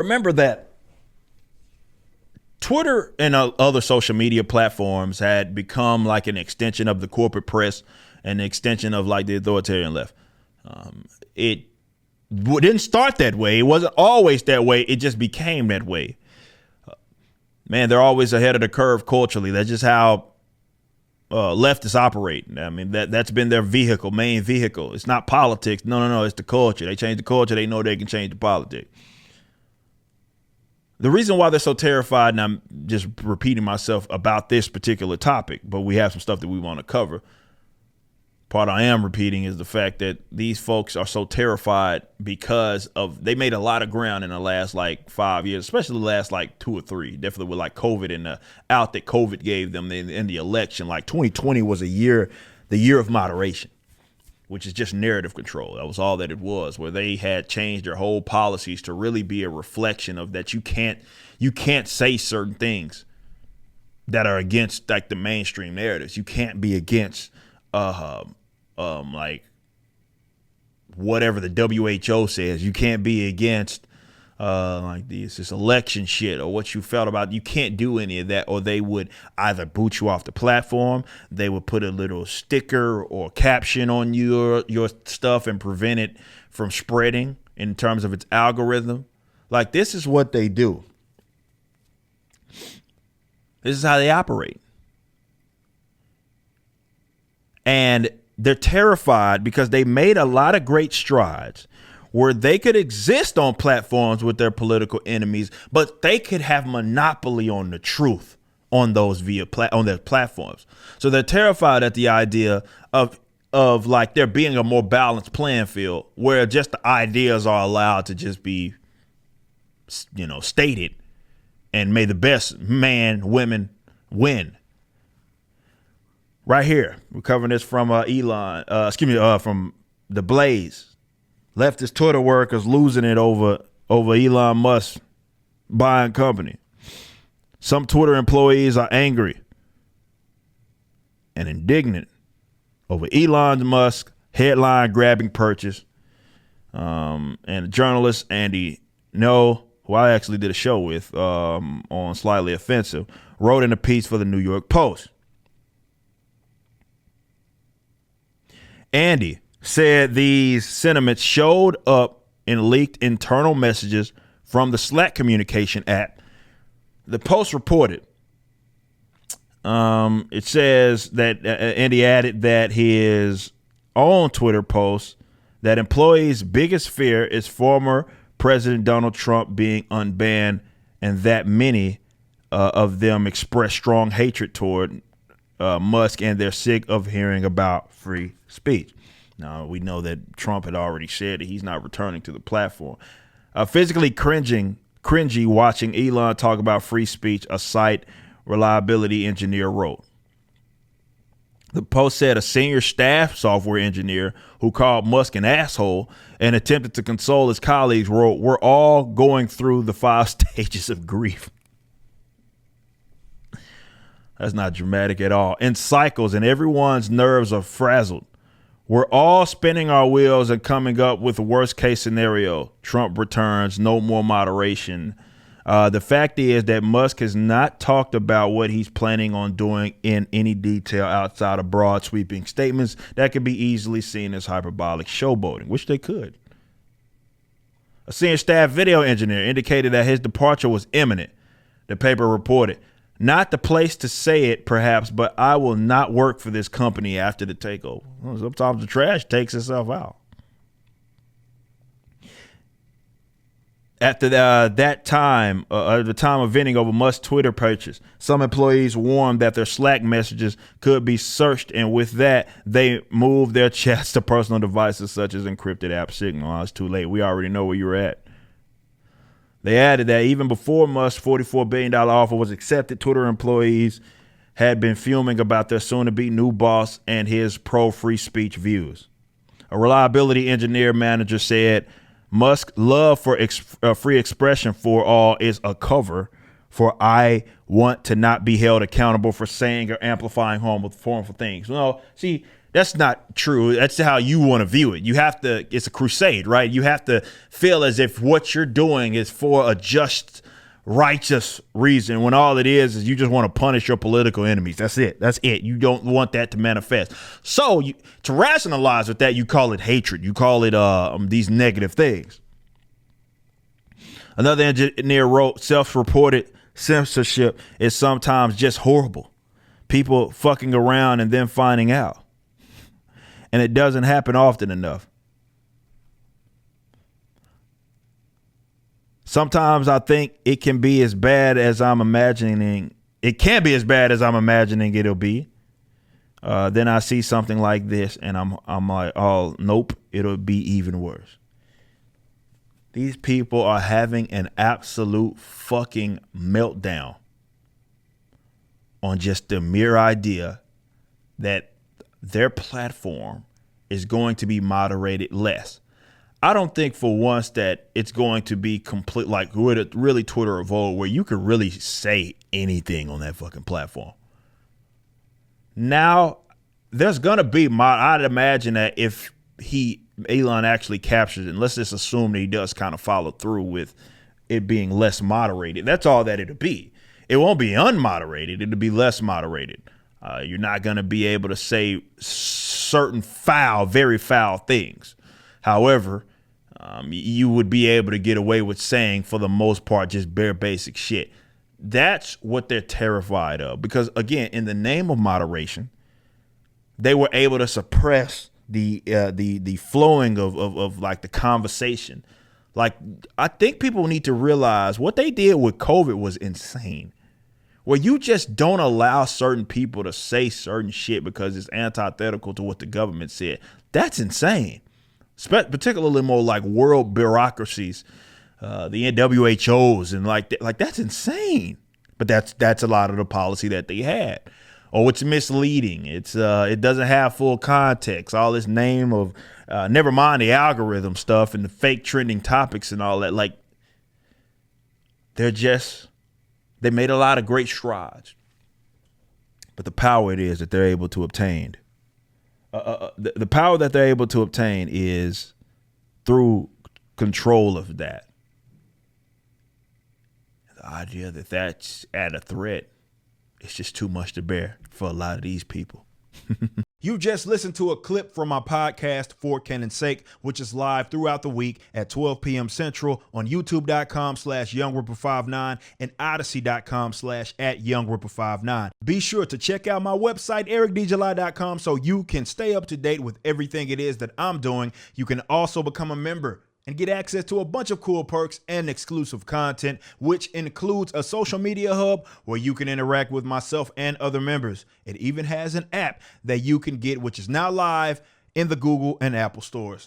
remember that Twitter and other social media platforms had become like an extension of the corporate press and an extension of like the authoritarian left. It didn't start that way. It wasn't always that way. It just became that way. Man, they're always ahead of the curve culturally. That's just how leftists operate. I mean, that's been their main vehicle. It's not politics. No. It's the culture. They change the culture. They know they can change the politics. The reason why they're so terrified, and I'm just repeating myself about this particular topic, but we have some stuff that we want to cover. Part I am repeating is the fact that these folks are so terrified because they made a lot of ground in the last like 5 years, especially the last like 2 or 3, definitely with like COVID and the out that COVID gave them in the election. Like 2020 was the year of moderation, which is just narrative control. That was all that it was, where they had changed their whole policies to really be a reflection of that you can't say certain things that are against like the mainstream narratives. You can't be against like whatever the WHO says. You can't be against like this election shit or what you felt about. You can't do any of that, or they would either boot you off the platform. They would put a little sticker or caption on your stuff and prevent it from spreading in terms of its algorithm. Like, this is what they do. This is how they operate. And they're terrified because they made a lot of great strides where they could exist on platforms with their political enemies, but they could have monopoly on the truth on those on their platforms. So they're terrified at the idea of like there being a more balanced playing field where just the ideas are allowed to just be, stated, and may the best man, women win. Right here, we're covering this from Elon, from The Blaze. Leftist Twitter workers losing it over Elon Musk buying company. Some Twitter employees are angry and indignant over Elon Musk headline grabbing purchase. And journalist Andy No, who I actually did a show with on Slightly Offensive, wrote in a piece for the New York Post. Andy said these sentiments showed up in leaked internal messages from the Slack communication app. The Post reported. It says that Andy added that his own Twitter post that employees' biggest fear is former President Donald Trump being unbanned, and that many of them express strong hatred toward Musk, and they're sick of hearing about free speech. Now, we know that Trump had already said that he's not returning to the platform. Physically cringy watching Elon talk about free speech, a site reliability engineer wrote. The Post said a senior staff software engineer who called Musk an asshole and attempted to console his colleagues wrote, "We're all going through the 5 stages of grief." That's not dramatic at all. In cycles, and everyone's nerves are frazzled. We're all spinning our wheels and coming up with the worst case scenario. Trump returns, no more moderation. The fact is that Musk has not talked about what he's planning on doing in any detail outside of broad sweeping statements that could be easily seen as hyperbolic showboating, which they could. A senior staff video engineer indicated that his departure was imminent. The paper reported, "Not the place to say it, perhaps, but I will not work for this company after the takeover." Well, sometimes the trash takes itself out. At the time of venting over Musk's Twitter purchase, some employees warned that their Slack messages could be searched, and with that, they moved their chats to personal devices such as encrypted app Signal. Oh, it's too late. We already know where you were at. They added that even before Musk's $44 billion offer was accepted, Twitter employees had been fuming about their soon-to-be new boss and his pro-free speech views. A reliability engineer manager said, "Musk's love for free expression for all is a cover for I want to not be held accountable for saying or amplifying harmful things." No, see, That's not true. That's how you want to view it. You have to, it's a crusade, right? You have to feel as if what you're doing is for a just, righteous reason, when all it is you just want to punish your political enemies. That's it. That's it. You don't want that to manifest. So to rationalize with that, you call it hatred. You call it these negative things. Another engineer wrote, self-reported censorship is sometimes just horrible. People fucking around and then finding out. And it doesn't happen often enough. Sometimes I think it can be as bad as I'm imagining. It can be as bad as I'm imagining it'll be. Then I see something like this and I'm like, oh, nope, it'll be even worse. These people are having an absolute fucking meltdown on just the mere idea that their platform is going to be moderated less. I don't think for once that it's going to be complete, like really Twitter of old, where you could really say anything on that fucking platform. Now, there's going to be, I'd imagine that if Elon actually captures it, and let's just assume that he does kind of follow through with it being less moderated. That's all that it'll be. It won't be unmoderated. It'll be less moderated. You're not going to be able to say certain very foul things. However, you would be able to get away with saying, for the most part, just bare basic shit. That's what they're terrified of. Because, again, in the name of moderation, they were able to suppress the flowing of like the conversation. Like, I think people need to realize what they did with COVID was insane. Where you just don't allow certain people to say certain shit because it's antithetical to what the government said. That's insane. Particularly more like world bureaucracies, the WHOs, and like that's insane. But that's a lot of the policy that they had. Oh, it's misleading. It doesn't have full context. All this name of never mind the algorithm stuff and the fake trending topics and all that. Like, they made a lot of great strides, but the power it is that they're able to obtain, the power that they're able to obtain is through control of that. The idea that that's at a threat, it's just too much to bear for a lot of these people. You just listened to a clip from my podcast, For Canon's Sake, which is live throughout the week at 12 p.m. Central on youtube.com/YoungRipper59 and odyssey.com/@YoungRipper59. Be sure to check out my website, ericdjuly.com, so you can stay up to date with everything it is that I'm doing. You can also become a member and get access to a bunch of cool perks and exclusive content, which includes a social media hub where you can interact with myself and other members. It even has an app that you can get, which is now live in the Google and Apple stores.